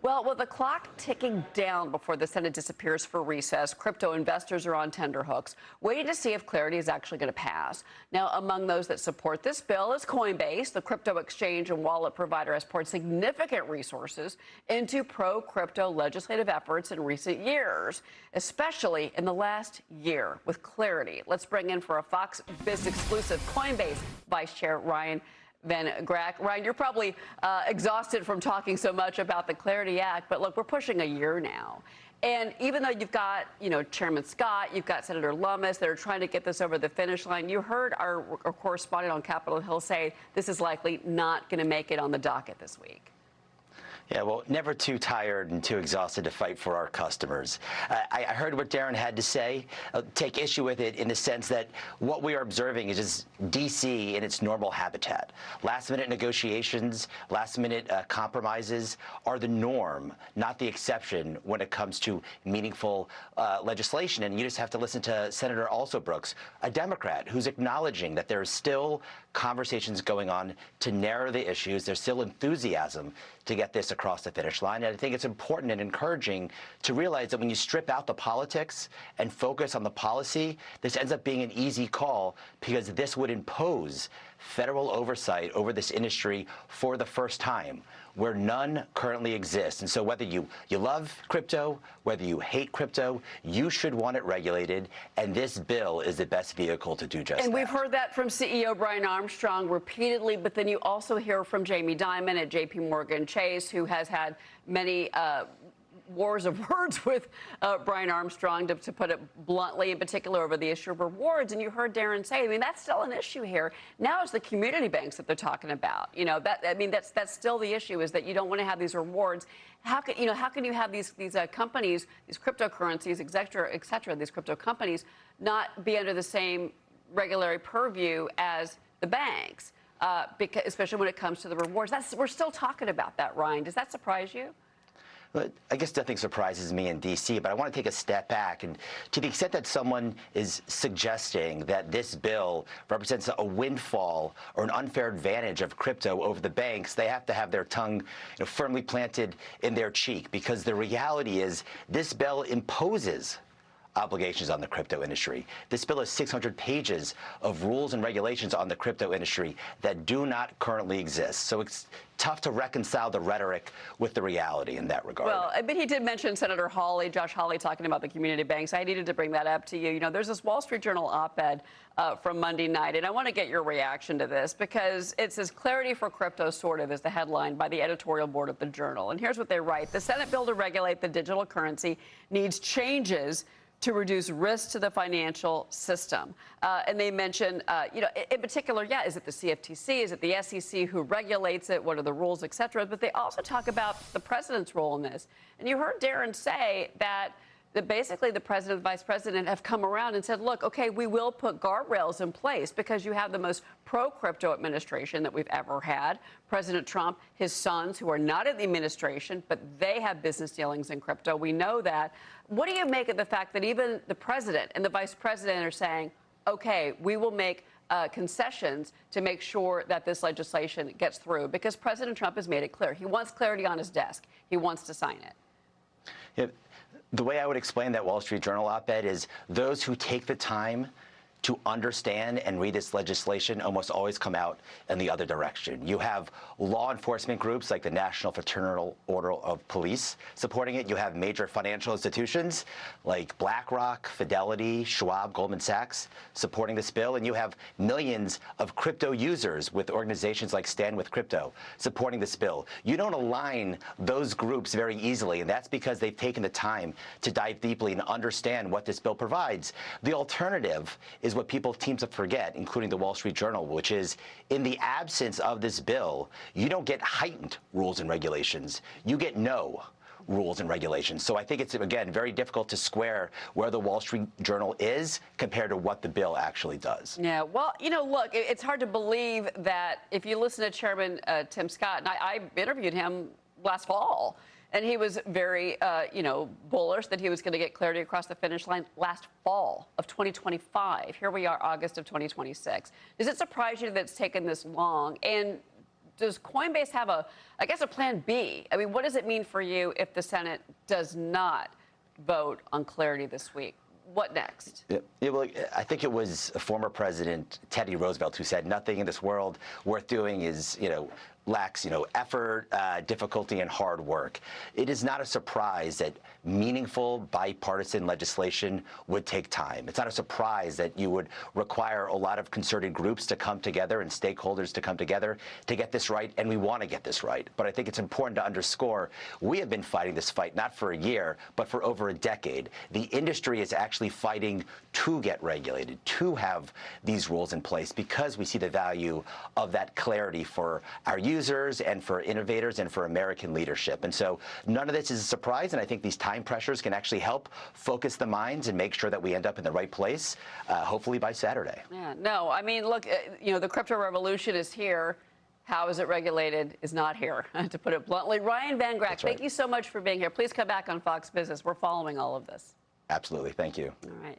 Well, with the clock ticking down before the Senate disappears for recess, crypto investors are on tenterhooks, waiting to see if clarity is actually going to pass. Now, among those that support this bill is Coinbase. The crypto exchange and wallet provider has poured significant resources into pro-crypto legislative efforts in recent years, especially in the last year. With clarity, let's bring in for a Fox Biz exclusive Coinbase Vice Chair VanGrack. Ryan, you're probably exhausted from talking so much about the Clarity Act, but look, we're pushing a year now. And even though you've got, Chairman Scott, you've got Senator Lummis that are trying to get this over the finish line, you heard our correspondent on Capitol Hill say this is likely not going to make it on the docket this week. Yeah, well, never too tired and too exhausted to fight for our customers. I heard what Darren had to say. I'll take issue with it in the sense that what we are observing is just D.C. in its normal habitat. Last-minute negotiations, last-minute compromises are the norm, not the exception when it comes to meaningful legislation. And you just have to listen to Senator Alsobrooks, a Democrat, who's acknowledging that there are still conversations going on to narrow the issues. There's still enthusiasm to get this across the finish line. And I think it's important and encouraging to realize that when you strip out the politics and focus on the policy, this ends up being an easy call because this would impose federal oversight over this industry for the first time, where none currently exists. And so whether you love crypto, whether you hate crypto, you should want it regulated, and this bill is the best vehicle to do just that. And we've heard that from CEO Brian Armstrong repeatedly, but then you also hear from Jamie Dimon at JP Chase, who has had many wars of words with Brian Armstrong, to put it bluntly, in particular over the issue of rewards. And you heard Darren say, that's still an issue here. Now it's the community banks that they're talking about. That's still the issue, is that you don't want to have these rewards. How can you have these companies, these cryptocurrencies, et cetera, these crypto companies not be under the same regulatory purview as the banks, because, especially when it comes to the rewards? We're still talking about that, Ryan. Does that surprise you? I guess nothing surprises me in D.C., but I want to take a step back. And to the extent that someone is suggesting that this bill represents a windfall or an unfair advantage of crypto over the banks, they have to have their tongue firmly planted in their cheek, because the reality is this bill imposes obligations on the crypto industry. This bill has 600 pages of rules and regulations on the crypto industry that do not currently exist. So it's tough to reconcile the rhetoric with the reality in that regard. Well, but he did mention Senator Hawley, Josh Hawley, talking about the community banks. I needed to bring that up to you. There's this Wall Street Journal op-ed from Monday night, and I want to get your reaction to this, because it says "Clarity for Crypto" sort of is the headline by the editorial board of the Journal. And here's what they write: the Senate bill to regulate the digital currency needs changes to reduce risk to the financial system. And they mention, in particular, is it the CFTC? Is it the SEC who regulates it? What are the rules, et cetera? But they also talk about the president's role in this. And you heard Darren say that basically the president and vice president have come around and said, look, okay, we will put guardrails in place, because you have the most pro-crypto administration that we've ever had. President Trump, his sons, who are not in the administration, but they have business dealings in crypto. We know that. What do you make of the fact that even the president and the vice president are saying, okay, we will make concessions to make sure that this legislation gets through? Because President Trump has made it clear. He wants clarity on his desk. He wants to sign it. Yeah. The way I would explain that Wall Street Journal op-ed is those who take the time to understand and read this legislation almost always come out in the other direction. You have law enforcement groups like the National Fraternal Order of Police supporting it. You have major financial institutions like BlackRock, Fidelity, Schwab, Goldman Sachs supporting this bill. And you have millions of crypto users with organizations like Stand With Crypto supporting this bill. You don't align those groups very easily, and that's because they've taken the time to dive deeply and understand what this bill provides. The alternative is what people seem to forget, including the Wall Street Journal, which is in the absence of this bill, you don't get heightened rules and regulations. You get no rules and regulations. So I think it's, again, very difficult to square where the Wall Street Journal is compared to what the bill actually does. Yeah, well, look, it's hard to believe that if you listen to Chairman Tim Scott, and I interviewed him last fall, and he was very, bullish that he was going to get clarity across the finish line last fall of 2025. Here we are, August of 2026. Does it surprise you that it's taken this long? And does Coinbase have I guess, a plan B? I mean, what does it mean for you if the Senate does not vote on clarity this week? What next? Well, I think it was a former president, Teddy Roosevelt, who said nothing in this world worth doing is, lacks, effort, difficulty, and hard work. It is not a surprise that meaningful bipartisan legislation would take time. It's not a surprise that you would require a lot of concerted groups to come together and stakeholders to come together to get this right, and we want to get this right. But I think it's important to underscore we have been fighting this fight not for a year, but for over a decade. The industry is actually fighting to get regulated, to have these rules in place, because we see the value of that clarity for our users and for innovators and for American leadership. And so none of this is a surprise, and I think these time pressures can actually help focus the minds and make sure that we end up in the right place, hopefully by Saturday. Yeah, no, I mean, look, the crypto revolution is here. How is it regulated is not here, to put it bluntly. Ryan VanGrack, thank you so much for being here. Please come back on Fox Business. We're following all of this. Absolutely. Thank you. All right.